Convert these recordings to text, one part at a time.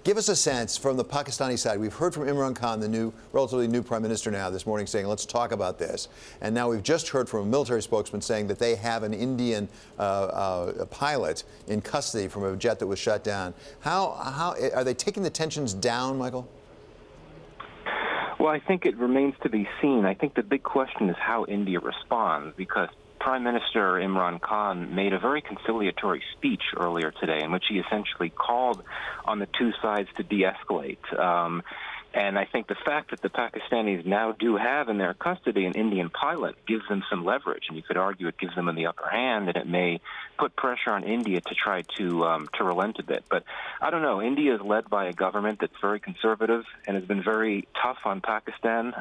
Give us a sense from the Pakistani side. We've heard from Imran Khan, the relatively new prime minister now this morning, saying, let's talk about this. And now we've just heard from a military spokesman saying that they have an Indian pilot in custody from a jet that was shut down. How are they taking the tensions down, Michael? Well, I think it remains to be seen. I think the big question is how India responds, because Prime Minister Imran Khan made a very conciliatory speech earlier today in which he essentially called on the two sides to de-escalate. And I think the fact that the Pakistanis now do have in their custody an Indian pilot gives them some leverage, and you could argue it gives them the upper hand, and it may put pressure on India to try to relent a bit. But I don't know. India is led by a government that's very conservative and has been very tough on Pakistan.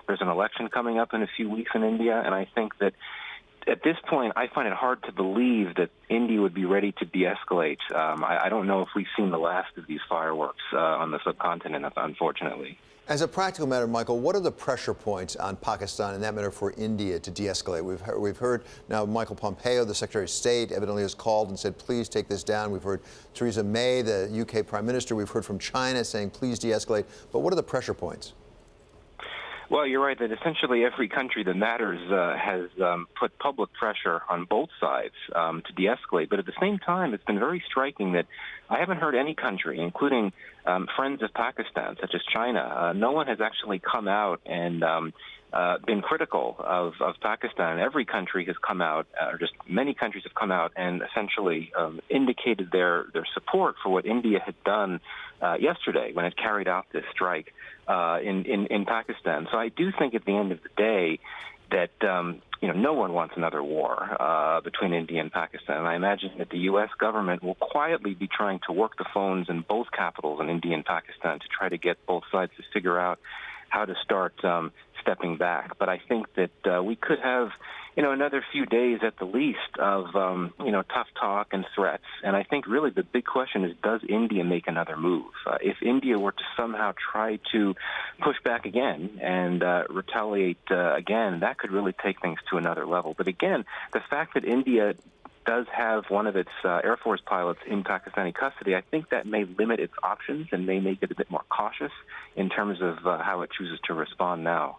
There's an election coming up in a few weeks in India, and I think that at this point, I find it hard to believe that India would be ready to de-escalate. I don't know if we've seen the last of these fireworks on the subcontinent, unfortunately. As a practical matter, Michael, what are the pressure points on Pakistan, and that matter for India, to de-escalate? We've heard now Michael Pompeo, the Secretary of State, evidently has called and said, please take this down. We've heard Theresa May, the UK Prime Minister. We've heard from China saying, please de-escalate. But what are the pressure points? Well, you're right that essentially every country that matters has put public pressure on both sides to de-escalate. But at the same time, it's been very striking that I haven't heard any country, including friends of Pakistan, such as China, no one has actually come out and been critical of Pakistan. Every country has come out, or just many countries have come out and essentially indicated their support for what India had done yesterday when it carried out this strike in Pakistan. So I do think at the end of the day that no one wants another war between India and Pakistan. And I imagine that the U.S. government will quietly be trying to work the phones in both capitals, in India and Pakistan, to try to get both sides to figure out how to start stepping back. But I think that we could have, another few days at the least of, tough talk and threats. And I think really the big question is, does India make another move? If India were to somehow try to push back again and retaliate again, that could really take things to another level. But again, the fact that India does have one of its Air Force pilots in Pakistani custody, I think that may limit its options and may make it a bit more cautious in terms of how it chooses to respond now.